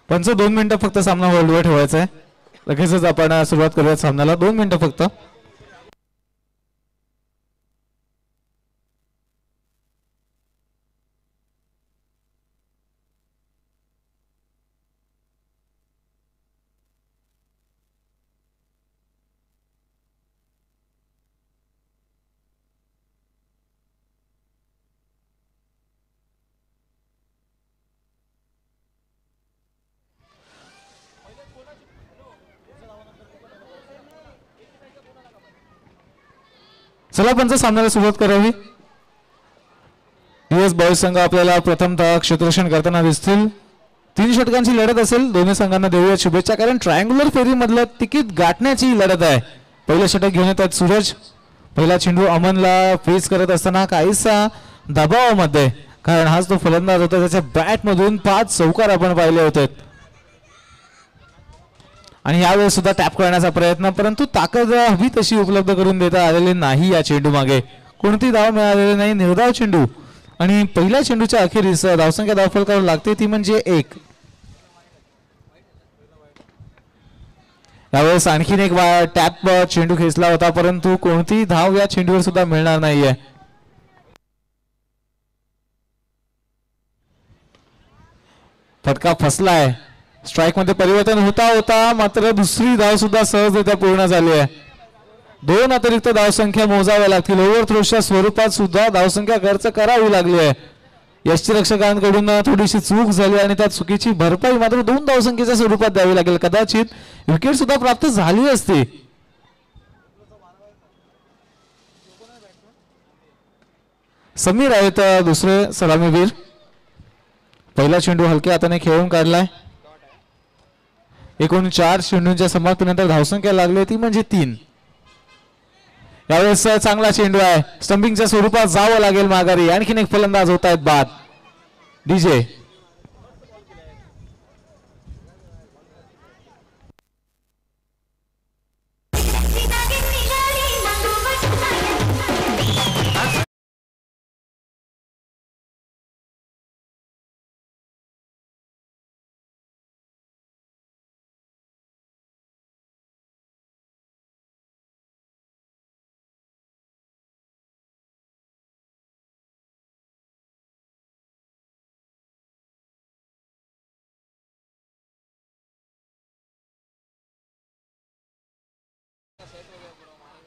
पंच 2 मिनिटं फक्त सामना होल्डवर ठेवायचा आहे. लगेचच आपण सुरुवात करूया सामन्याला. 2 मिनिटं फक्त. चला पंच सामन्याला सुरुवात करावी. यूएस बॉयज संघ आपल्याला प्रथमतः क्षेत्ररक्षण करताना दिसतील. 3 षटकांची लढत असेल. दोन्ही संघांना देऊया शुभेच्छा, कारण ट्रायंग्युलर फेरी मधलं तिकीट गाठण्याची लढत आहे. पहिलं षटक घेऊन येतात सूरज. पहिला चेंडू अमनला फेस करत असताना काहीसा दबावामध्ये, कारण हाच तो फलंदाज होता. त्याच्या बॅट मधून 5 चौकार आपण पाहिले होते आणि यावेळेस सुद्धा टॅप करण्याचा प्रयत्न, परंतु ताकद हवी तशी उपलब्ध करून देता आलेली नाही. या चेंडू मागे कोणती धाव मिळालेली नाही. निर्धाव चेंडू आणि पहिल्या चेंडूच्या अखेरीस धावसंख्या धावफलकावर लागते, ती म्हणजे 1. यावेळेस आणखीन एक टॅप चेंडू खेचला होता, परंतु कोणती धाव या चेंडूवर सुद्धा मिळणार नाहीये. फटका फसलाय. स्ट्राइक मध्ये परिवर्तन होता होता मात्र दुसरी धाव सुद्धा सहजरित्या पूर्ण झाली आहे. 2 अतिरिक्त धावसंख्या मोजाव्या लागतील. ओव्हरथ्रोच्या स्वरूपात सुद्धा धावसंख्या खर्च करावी लागली आहे. यष्टिरक्षकांकडून थोडीशी चूक झाली आणि त्या चुकीची भरपाई मात्र 2 धावसंख्येच्या स्वरूपात द्यावी लागेल. कदाचित विकेट सुद्धा प्राप्त झाली असती. समीर आहेत दुसरे सलामीवीर. पहिला चेंडू हलक्या हाताने खेळून काढलाय. एकूण 4 चेंडूंच्या समाप्तीनंतर धावसंख्या लागली ती म्हणजे 3. यावेळेस चांगला चेंडू आहे. स्टंपिंगच्या स्वरूपात जावं लागेल माघारी. आणखीन एक फलंदाज होत आहेत बाद. डीजे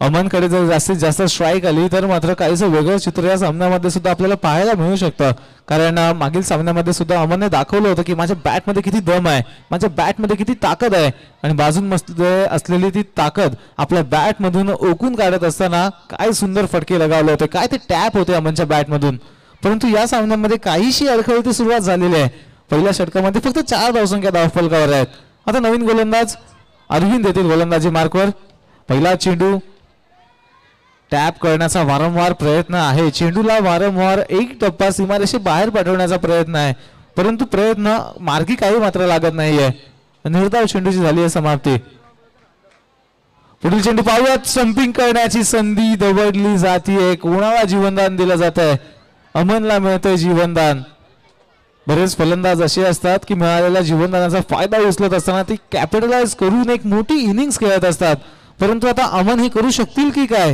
अमनकडे जर जास्तीत जास्त स्ट्राईक आली तर मात्र काहीच वेगळं चित्र या सामन्यामध्ये सुद्धा आपल्याला पाहायला मिळू शकतं. कारण मागील सामन्यामध्ये सुद्धा अमनने दाखवलं होतं की माझ्या बॅटमध्ये किती दम आहे, माझ्या बॅटमध्ये किती ताकद आहे आणि बाजूंमध्ये असलेली ती ताकद आपल्या बॅटमधून ओकून काढत असताना काय सुंदर फटके लगावले होते, काय ते टॅप होते अमनच्या बॅटमधून. परंतु या सामन्यामध्ये काहीशी अडखळती सुरुवात झालेली आहे. पहिल्या षटकामध्ये फक्त 4 धावसंख्या धावफलकावर आहेत. आता नवीन गोलंदाज अरविंद येतील गोलंदाजी मार्कवर. पहिला चेंडू टॅप करण्याचा वारंवार प्रयत्न आहे. चेंडूला वारंवार एक टप्पा सीमारेषे बाहेर पाठवण्याचा प्रयत्न आहे, परंतु प्रयत्न मार्गी काही मात्र लागत नाहीये. निर्धाव चेंडूची झाली आहे समाप्ती. पुढील चेंडू पाहूयात. स्टंपिंग करण्याची संधी दवडली जाते. कोणाला जीवनदान दिलं जात आहे? अमनला मिळतंय जीवनदान. बरेच फलंदाज असे असतात की मिळालेल्या जीवनदानाचा फायदा उचलत असताना ती कॅपिटलाइज करून एक मोठी इनिंग्स खेळत असतात, परंतु आता अमन हे करू शकतील की काय?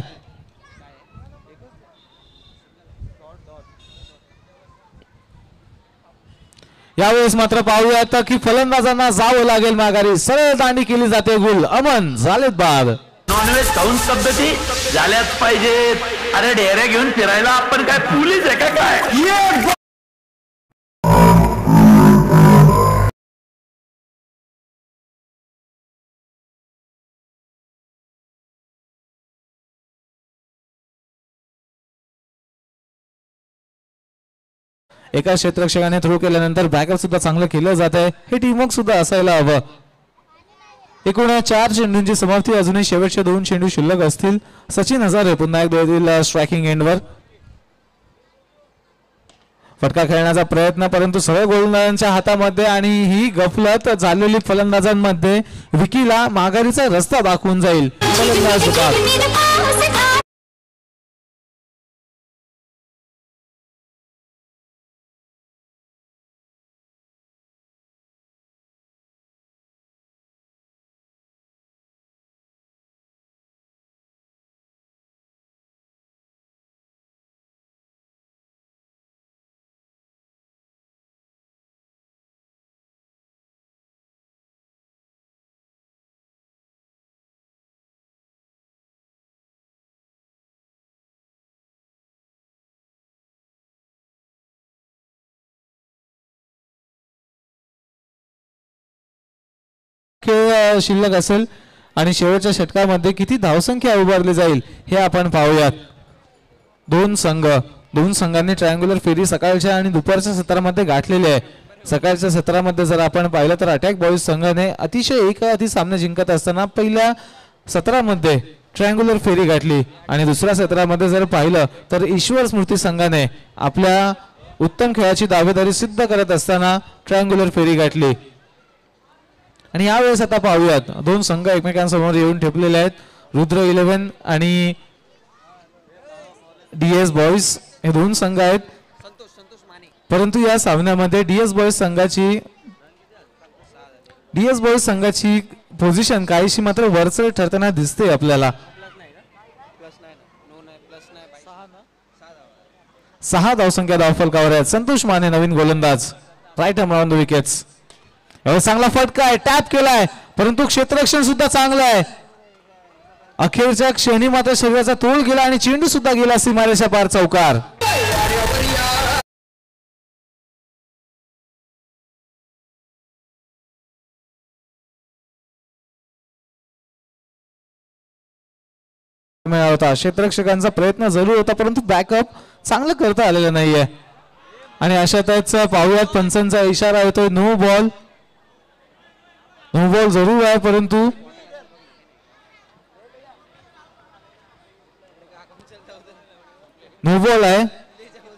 यावेळेस मात्र पाहूयात की फलंदाजांना जावं लागेल माघारी. सरळ दांडी केली जाते. गुल अमन झालेत बाद. नॉनव्हेज खाऊन तब्येती झाल्याच पाहिजेत. अरे ढेऱ्या घेऊन फिरायला आपण काय पोलीस आहे का काय? एका क्षेत्ररक्षकाने थ्रो केल्यानंतर बॅकअप सुद्धा चांगलं केलं जात आहे. हे टीमवर्क सुद्धा असायला हवं. एकूण 4 चेंडूंची समाप्ती. अजूनही शेवटचे 2 चेंडू शिल्लक असतील. सचिन हजारे पुन्हा एक देतील स्ट्रायकिंग एंडवर. फटका खेळण्याचा प्रयत्न, परंतु सरळ गोलंदाजांच्या हातामध्ये आणि ही गफलत झालेली फलंदाजांमध्ये विकीला माघारीचा रस्ता दाखवून जाईल. फलंदाज खेळ शिल्लक असेल आणि शेवटच्या षटकामध्ये किती धावसंख्या उभारली जाईल हे आपण पाहूयात. दोन संघांनी ट्रायंग्युलर फेरी सकाळच्या आणि दुपारच्या सत्रामध्ये गाठलेली आहे. सकाळच्या सत्रामध्ये जर आपण पाहिलं तर अटॅक बॉईज संघाने अतिशय एकाहाती सामने जिंकत असताना पहिल्या सत्रामध्ये ट्रायंग्युलर फेरी गाठली आणि दुसऱ्या सत्रामध्ये जर पाहिलं तर ईश्वर स्मृती संघाने आपल्या उत्तम खेळाची दावेदारी सिद्ध करत असताना ट्रायंग्युलर फेरी गाठली. आणि यावेळेस आता पाहूयात दोन संघ एकमेकांसमोर येऊन ठेपलेले आहेत. रुद्र 11 आणि DS बॉईज हे दोन संघ आहेत. परंतु या सामन्यामध्ये DS बॉईज संघाची पोझिशन काहीशी मात्र वरचढ ठरताना दिसते आपल्याला. 6 धावसंख्या धावफलकावर आहेत. संतोष माने नवीन गोलंदाज, right arm on the wickets. चांगला फटका आहे, टॅप केलाय, परंतु क्षेत्ररक्षण सुद्धा चांगलं आहे. अखेरच्या क्षणी मात्र शरीराचा तोल गेला आणि चेंडू सुद्धा गेला सीमारेषा पार चौकार. होता क्षेत्ररक्षकांचा प्रयत्न जरूर होता परंतु बॅकअप चांगलं करता आलेलं नाहीये. आणि अशातच पाहूयात पंचांचा इशारा येतोय. नो बॉल जरूर आहे परंतु नो बॉल आहे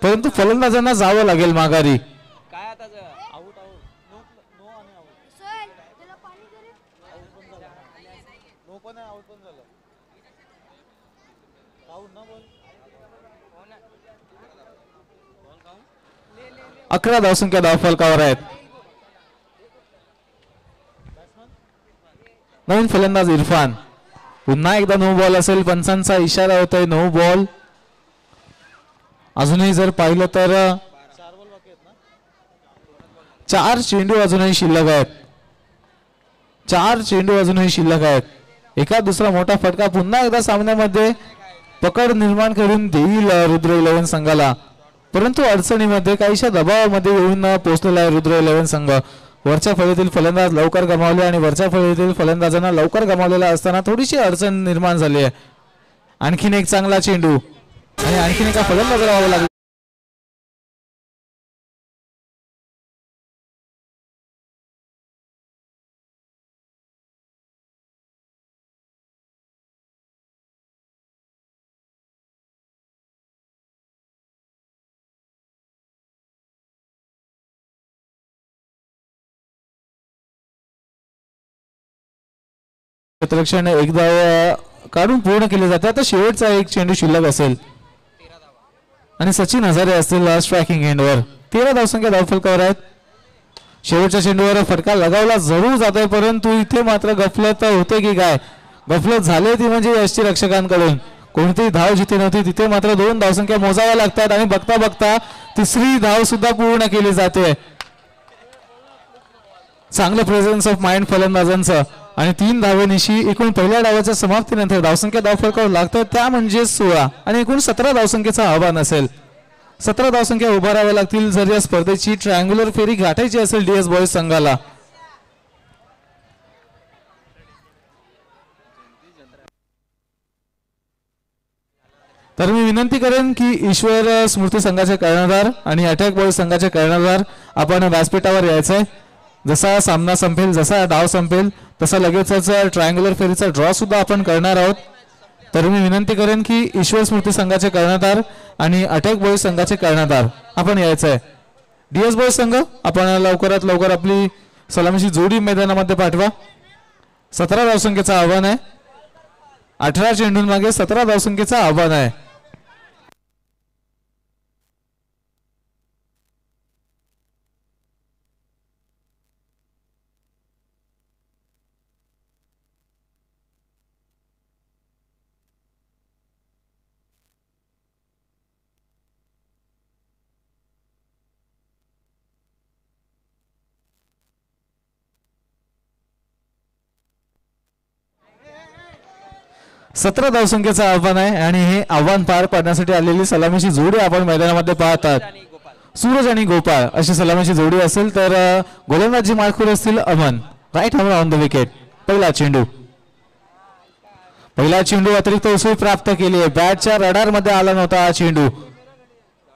परंतु फलंदाजांना जावं लागेल माघारी. अकरा धावसंख्या धावफलकावर आहेत. नवीन फलंदाज इरफान. पुन्हा एकदा नो बॉल असेल. पंचांचा इशारा होतोय नो बॉल. अजूनही जर पाहिलं तर 4 चेंडू अजूनही शिल्लक आहेत. 4 चेंडू अजूनही शिल्लक आहेत. एका दुसरा मोठा फटका पुन्हा एकदा सामन्यामध्ये पकड निर्माण करून देईल रुद्र 11 संघाला. परंतु अडचणीमध्ये काहीशा दबावामध्ये येऊन पोहोचलेला आहे रुद्र 11 संघ. वरच्या फळीतील फलंदाज लवकर गमावले आणि वरच्या फळीतील फलंदाजांना लवकर गमावलेला असताना थोडीशी अडचण निर्माण झाली आहे. आणखीन एक चांगला चेंडू आणि आणखीन एका फलंदाजाला व्हावं लागलं. क्षेत्ररक्षण एकदा काढून पूर्ण केले जाते. आता शेवटचा एक चेंडू शिल्लक असेल आणि सचिन हजारे असतील स्ट्रायकिंग एंडवर. 13 धावसंख्या धावफलकावर आहेत. शेवटच्या चेंडूवर फटका लगावला जरूर जातोय परंतु इथे मात्र गफलत होते की काय. गफलत झाली ती म्हणजे यष्टीरक्षकांकडून. कोणतीही धाव जिथे नव्हती तिथे मात्र 2 धावसंख्या मोजाव्या लागतात आणि बघता बघता तिसरी धाव सुद्धा पूर्ण केली जाते. चांगलं प्रेझेन्स ऑफ माइंड फलंदाजांचं आणि 3 धावेनिशी एकूण पहिल्या डावाच्या समाप्तीनंतर धावसंख्या धावफलकावर लागतं त्या म्हणजे 16 आणि एकूण 17 धावसंख्येचं आव्हान असेल. 17 धावसंख्या उभाराव्या लागतील जर या स्पर्धेची ट्रायंग्युलर फेरी गाठायची असेल DS बॉईज संघाला. तर मी विनंती करेन की ईश्वर स्मृती संघाचे कर्णधार आणि अटॅक बॉईज संघाचे कर्णधार आपण व्यासपीठावर यायचंय. जसा सामना संपेल जसा डाव संपेल तसा लगेचच ट्रायंग्युलर फेरीचा ड्रॉ सुद्धा आपण करणार आहोत. तर मी विनंती करेन की ईश्वर स्मृती संघाचे कर्णधार आणि अटॅक बॉईज संघाचे कर्णधार आपण यायचंय. DS बॉईज संघ आपण लवकरात लवकर आपली सलामीची जोडी मैदानामध्ये पाठवा. 17 धावसंख्येचं आव्हान आहे. 18 चेंडूंमागे 17 धावसंख्येचं आव्हान आहे. सतरा धावसंख्येचं आव्हान आहे आणि हे आव्हान पार पाडण्यासाठी आलेली सलामीची जोडी आपण मैदानामध्ये पाहतात. सूरज आणि गोपाळ अशी सलामीची जोडी असेल तर गोलंदाजी माळखोर असतील Aman. Right hand on the wicket. पहिला चेंडू अतिरिक्त उसळी प्राप्त केली आहे. बॅटच्या रडार मध्ये आला नव्हता हा चेंडू.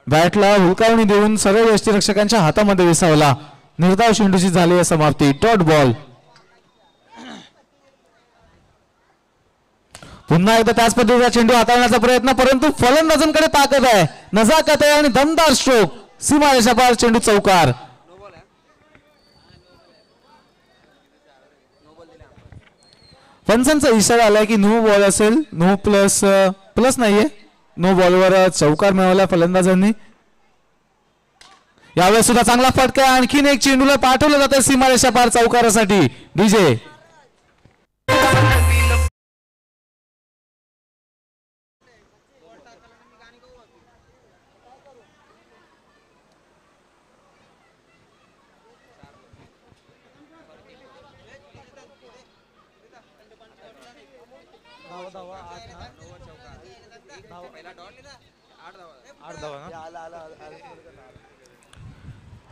बॅटला हुलकावणी देऊन सरळ यष्टीरक्षकांच्या हातामध्ये विसावला. निर्धाव चेंडूची झाली आहे समाप्ती. Dot ball. पुन्हा एकदा त्याच पद्धतीचा चेंडू हाताळण्याचा प्रयत्न, परंतु फलंदाजांकडे ताकद आहे, नजाकत आहे आणि दमदार स्ट्रोक. सीमारेषा पार चेंडू चौकार. पंचांचा इशारा आलाय की नो बॉल असेल. नो प्लस नाहीये. नो बॉलवर चौकार मिळवला फलंदाजांनी. यावेळेस सुद्धा चांगला फटका. आणखीन एक चेंडूला पाठवलं जातं सीमारेषा पार चौकारासाठी. डीजे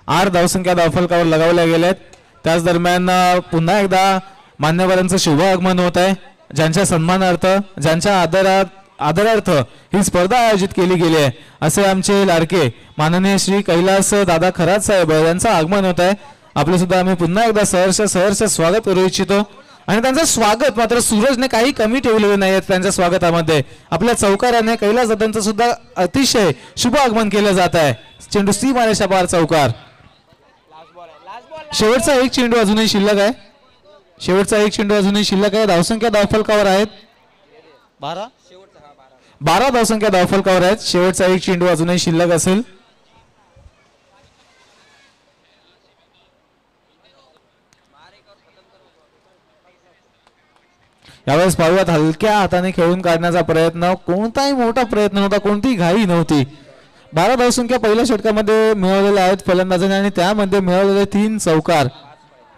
8 धावसंख्या धावफलकावर लगावल्या गेल्यात. त्याच दरम्यान पुन्हा एकदा मान्यवरांचं शुभ आगमन होत आहे. ज्यांच्या सन्मानार्थ, ज्यांच्या आदरार्थ ही स्पर्धा आयोजित केली गेली आहे असे आमचे लाडके माननीय श्री कैलास दादा खरात साहेब यांचं आगमन होत आहे. आपले सुद्धा आम्ही पुन्हा एकदा सहर्ष स्वागत करू इच्छितो. आणि त्यांचं स्वागत मात्र सूरजने काही कमी ठेवलेले नाही आहेत. त्यांच्या स्वागतामध्ये आपल्या चौकाराने कैलास दादांचं सुद्धा अतिशय शुभ आगमन केलं जात आहे. चेंडू सीमारेषा पार चौकार. शेवटचा एक चेंडू अजूनही शिल्लक आहे. धावसंख्या धावफलकावर आहेत 12 धावसंख्या धावफलकावर आहेत. शेवटचा एक चेंडू अजूनही शिल्लक असेल. यावेळेस पाहूयात हलक्या हाताने खेळून काढण्याचा प्रयत्न. कोणताही मोठा प्रयत्न नव्हता, कोणतीही घाई नव्हती. 12 धावसंख्या पहिल्या षटकामध्ये मिळवलेल्या आहेत फलंदाजांनी आणि त्यामध्ये मिळवलेले 3 चौकार.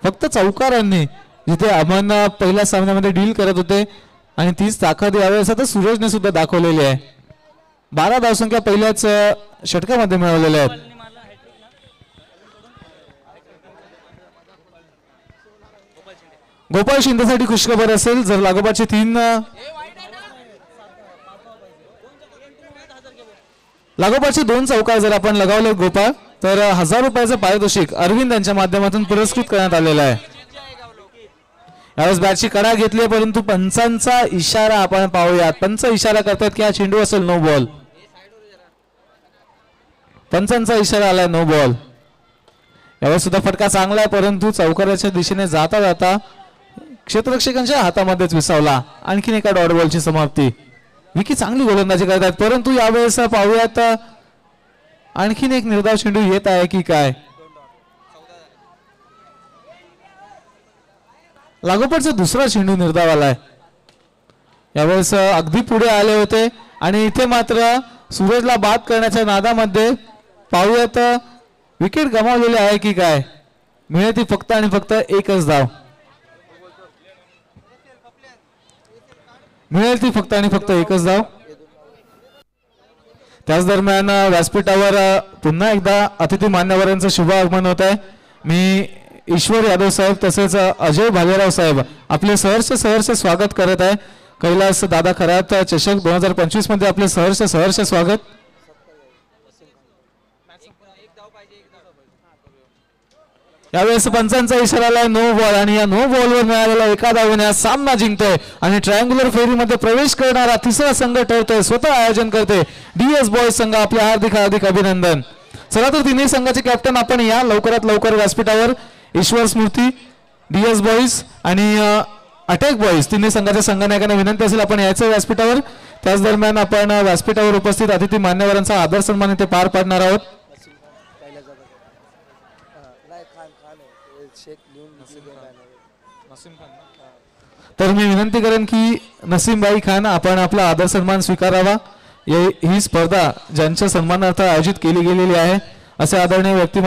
फक्त चौकारांनी जिथे अमन पहिल्या सामन्यामध्ये डील करत होते आणि तीच ताकद यावेळेस आता सूरजने सुद्धा दाखवलेली आहे. 12 धावसंख्या पहिल्याच षटकामध्ये मिळवलेल्या आहेत. गोपाळ शिंदेसाठी खुशखबर असेल जर लागोपाठचे 3 लागोपाठचे 2 चौकार जर आपण लगावले गोपाळ तर 1000 रुपयाचं पारितोषिक अरविंद यांच्या माध्यमातून पुरस्कृत करण्यात आलेलं आहे. यावेळेस बॅटची कडा घेतली परंतु पंचांचा इशारा आपण पाहूयात. पंच इशारा करतात की हा चेंडू असेल नो बॉल. पंचांचा इशारा आलाय नो बॉल. यावेळेस सुद्धा फटका चांगला आहे परंतु चौकाराच्या दिशेने जाता जाता क्षेत्ररक्षकांच्या हातामध्येच विसावला. आणखीन एका डॉट बॉलची समाप्ती. विकी चांगली गोलंदाजी करत आहेत परंतु यावेळेस पाहूयात आणखीन एक निर्धाव चेंडू येत आहे की काय. लागोपाठचा दुसरा चेंडू निर्धाव आलाय. यावेळेस अगदी पुढे आले होते आणि इथे मात्र सूरजला बाद करण्याच्या नादामध्ये पाहूयात विकेट गमावलेली आहे की काय. मिळते फक्त आणि फक्त एकच धाव. मिळेल ती फक्त आणि फक्त एकच धाव. त्याच दरम्यान व्यासपीठावर पुन्हा एकदा अतिथी मान्यवरांचं शुभ आगमन होत आहे. मी ईश्वर यादव साहेब तसेच अजय भालेराव साहेब आपले सहर्ष स्वागत करत आहे. कैलास दादा खरात चषक 2025 मध्ये आपले सहर्ष स्वागत. यावेळेस पंचांचा इशारा आलाय नो बॉल आणि या नो बॉलवर मिळालेला एका धावेने सामना जिंकतोय आणि ट्रायंग्युलर फेरीमध्ये प्रवेश करणारा तिसरा संघ ठरतोय. स्वतः आयोजन करते DS बॉयज संघ. आपले हार्दिक अभिनंदन. चला तर तिन्ही संघाचे कॅप्टन आपण या लवकरात लवकर व्यासपीठावर. ईश्वर स्मृती, DS बॉयज आणि अटॅक बॉयज तिन्ही संघाच्या संघनायकांना विनंती असेल आपण यायचं व्यासपीठावर. त्याच दरम्यान आपण व्यासपीठावर उपस्थित अतिथी मान्यवरांचा आदर सन्मान इथे पार पाडणार आहोत. तर मी विनंती करेन की नसीमबाई खान आपण आपला आदर सन्मान स्वीकारावा. ही स्पर्धा ज्यांच्या सन्मानार्थ आयोजित केली गेलेली आहे असे आदरणीय व्यक्ती